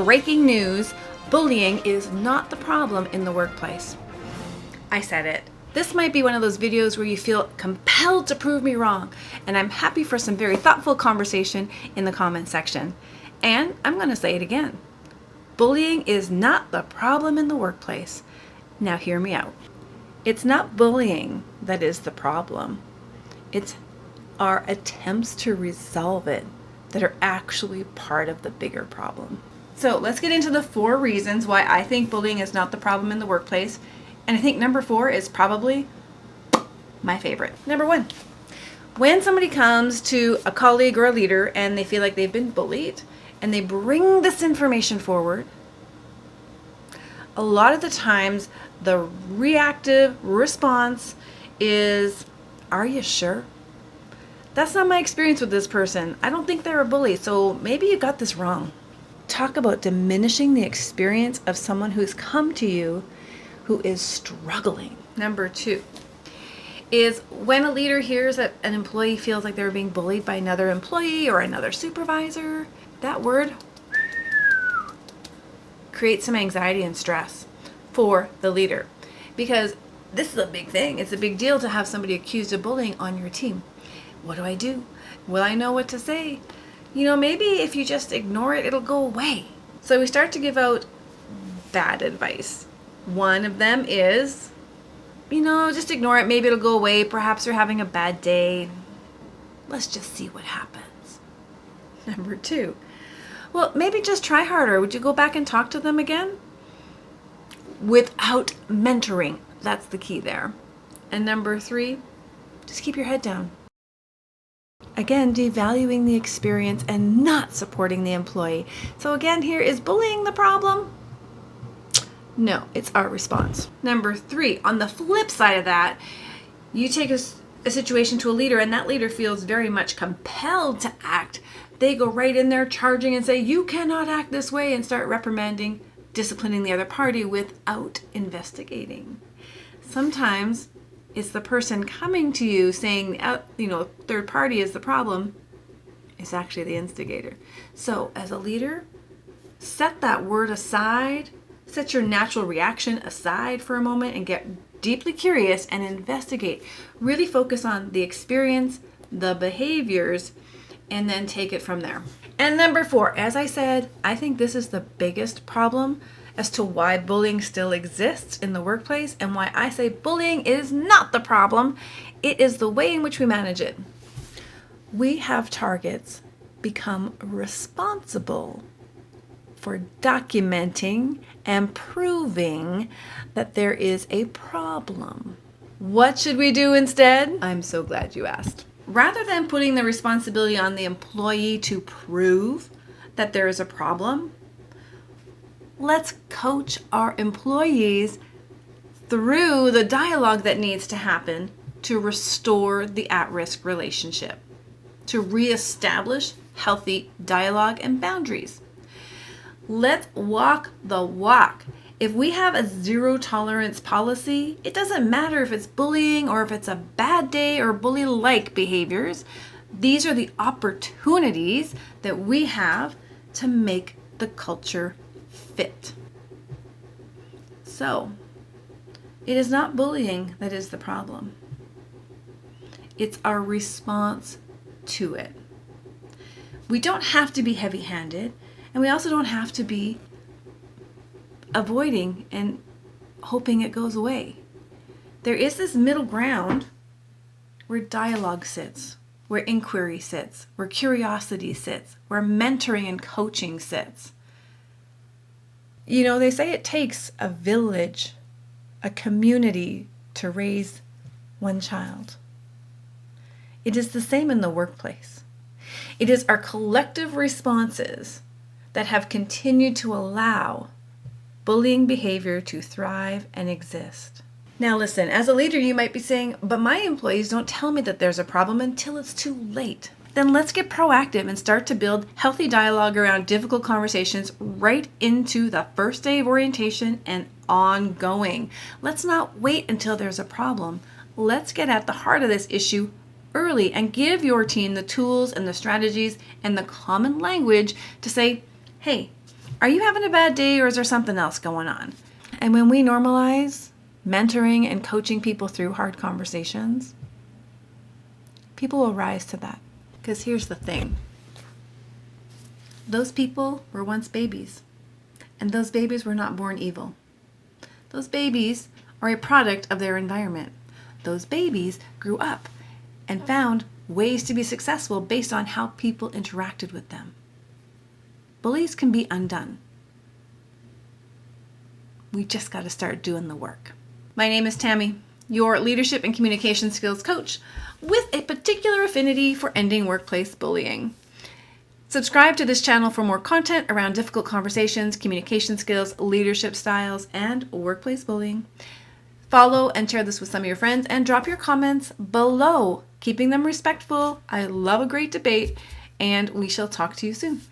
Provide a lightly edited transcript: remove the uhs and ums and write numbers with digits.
Breaking news, bullying is not the problem in the workplace. I said it. This might be one of those videos where you feel compelled to prove me wrong, and I'm happy for some very thoughtful conversation in the comment section. And I'm going to say it again. Bullying is not the problem in the workplace. Now hear me out. It's not bullying that is the problem. It's our attempts to resolve it that are actually part of the bigger problem. So let's get into the 4 reasons why I think bullying is not the problem in the workplace. And I think number 4 is probably my favorite. Number 1, when somebody comes to a colleague or a leader and they feel like they've been bullied and they bring this information forward, a lot of the times the reactive response is, "Are you sure? That's not my experience with this person. I don't think they're a bully, so maybe you got this wrong." Talk about diminishing the experience of someone who's come to you who is struggling. Number 2 is when a leader hears that an employee feels like they're being bullied by another employee or another supervisor, that word creates some anxiety and stress for the leader, because this is a big thing. It's a big deal to have somebody accused of bullying on your team. What do I do? Will I know what to say? Maybe if you just ignore it, it'll go away. So we start to give out bad advice. One of them is, just ignore it. Maybe it'll go away. Perhaps you're having a bad day. Let's just see what happens. Number 2, well, maybe just try harder. Would you go back and talk to them again? Without mentoring. That's the key there. And number 3, just keep your head down. Again, devaluing the experience and not supporting the employee. So again, here, is bullying the problem? No, it's our response. Number 3, on the flip side of that, you take a situation to a leader and that leader feels very much compelled to act. They go right in there charging and say, "You cannot act this way," and start reprimanding, disciplining the other party without investigating. Sometimes it's the person coming to you saying, third party is the problem. It's actually the instigator. So as a leader, set that word aside, set your natural reaction aside for a moment and get deeply curious and investigate. Really focus on the experience, the behaviors, and then take it from there. And number 4, as I said, I think this is the biggest problem as to why bullying still exists in the workplace and why I say bullying is not the problem. It is the way in which we manage it. We have targets become responsible for documenting and proving that there is a problem. What should we do instead? I'm so glad you asked. Rather than putting the responsibility on the employee to prove that there is a problem, let's coach our employees through the dialogue that needs to happen to restore the at-risk relationship, to reestablish healthy dialogue and boundaries. Let's walk the walk. If we have a 0 tolerance policy, it doesn't matter if it's bullying or if it's a bad day or bully-like behaviors. These are the opportunities that we have to make the culture fit. So, it is not bullying that is the problem. It's our response to it. We don't have to be heavy-handed, and we also don't have to be avoiding and hoping it goes away. There is this middle ground where dialogue sits, where inquiry sits, where curiosity sits, where mentoring and coaching sits. They say it takes a village, a community to raise one child. It is the same in the workplace. It is our collective responses that have continued to allow bullying behavior to thrive and exist. Now listen, as a leader, you might be saying, "But my employees don't tell me that there's a problem until it's too late." Then let's get proactive and start to build healthy dialogue around difficult conversations right into the first day of orientation and ongoing. Let's not wait until there's a problem. Let's get at the heart of this issue early and give your team the tools and the strategies and the common language to say, "Hey, Are you having a bad day or is there something else going on? And when we normalize mentoring and coaching people through hard conversations, people will rise to that. Because here's the thing. Those people were once babies, and those babies were not born evil. Those babies are a product of their environment. Those babies grew up and found ways to be successful based on how people interacted with them. Bullies can be undone. We just got to start doing the work. My name is Tammy, your leadership and communication skills coach with a particular affinity for ending workplace bullying. Subscribe to this channel for more content around difficult conversations, communication skills, leadership styles, and workplace bullying. Follow and share this with some of your friends and drop your comments below, keeping them respectful. I love a great debate, and we shall talk to you soon.